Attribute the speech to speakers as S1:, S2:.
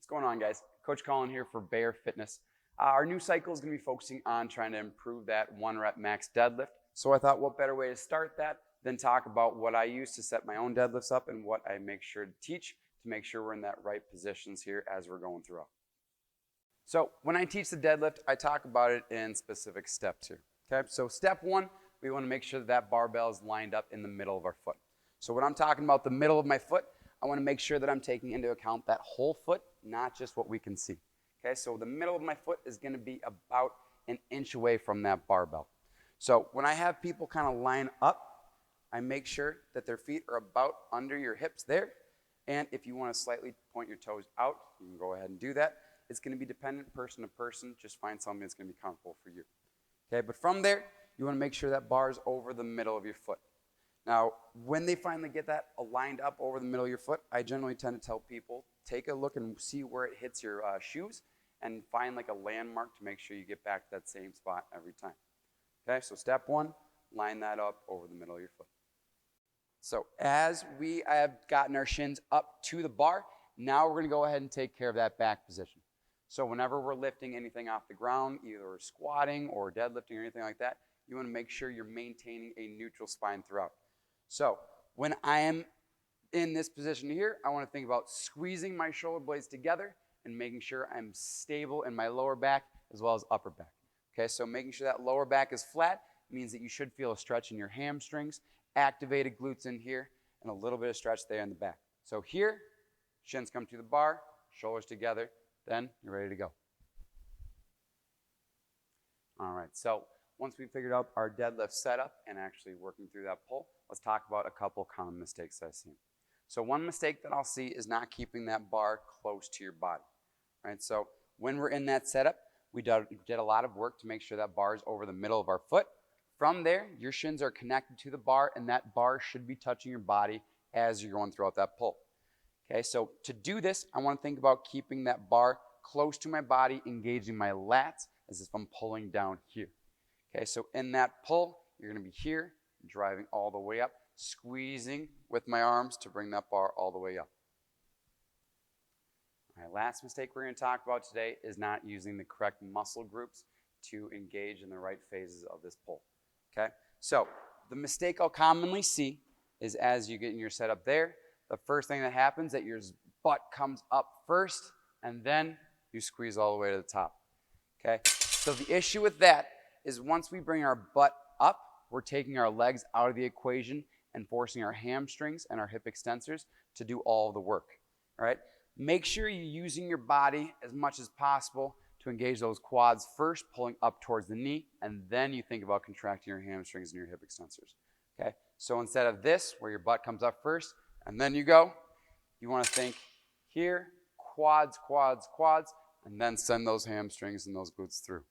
S1: going on, guys? Coach Collin here for Bear Fitness. Our new cycle is going to be focusing on trying to improve that 1 rep max deadlift. So I thought, what better way to start that than talk about what I use to set my own deadlifts up and what I make sure to teach to make sure we're in that right positions here as we're going through. So when I teach the deadlift, I talk about it in specific steps here. Okay, so step one, we want to make sure that barbell is lined up in the middle of our foot. So when I'm talking about the middle of my foot, I want to make sure that I'm taking into account that whole foot, not just what we can see. Okay, so the middle of my foot is going to be about an inch away from that barbell. So when I have people kind of line up, I make sure that their feet are about under your hips there. And if you want to slightly point your toes out, you can go ahead and do that. It's going to be dependent person to person. Just find something that's going to be comfortable for you. Okay, but from there, you want to make sure that bar is over the middle of your foot. Now, when they finally get that aligned up over the middle of your foot, I generally tend to tell people, take a look and see where it hits your shoes and find like a landmark to make sure you get back to that same spot every time. Okay, so step one, line that up over the middle of your foot. So as we have gotten our shins up to the bar, now we're going to go ahead and take care of that back position. So whenever we're lifting anything off the ground, either squatting or deadlifting or anything like that, you want to make sure you're maintaining a neutral spine throughout. So when I am in this position here, I want to think about squeezing my shoulder blades together and making sure I'm stable in my lower back as well as upper back. Okay, so making sure that lower back is flat means that you should feel a stretch in your hamstrings, activated glutes in here, and a little bit of stretch there in the back. So here, shins come to the bar, shoulders together, then you're ready to go. All right, so once we figured out our deadlift setup and actually working through that pull, let's talk about a couple common mistakes I've seen. So one mistake that I'll see is not keeping that bar close to your body. Right? So when we're in that setup, we did a lot of work to make sure that bar is over the middle of our foot. From there, your shins are connected to the bar, and that bar should be touching your body as you're going throughout that pull. Okay, so to do this, I want to think about keeping that bar close to my body, engaging my lats as if I'm pulling down here. Okay, so in that pull, you're going to be here, driving all the way up, squeezing with my arms to bring that bar all the way up. All right, last mistake we're going to talk about today is not using the correct muscle groups to engage in the right phases of this pull. Okay, so the mistake I'll commonly see is as you get in your setup there, the first thing that happens is that your butt comes up first, and then you squeeze all the way to the top. Okay, so the issue with that is once we bring our butt up, we're taking our legs out of the equation and forcing our hamstrings and our hip extensors to do all of the work. All right, make sure you're using your body as much as possible to engage those quads first, pulling up towards the knee, and then you think about contracting your hamstrings and your hip extensors. Okay, so instead of this, where your butt comes up first, and then you go, you want to think here, quads, quads, quads, and then send those hamstrings and those glutes through.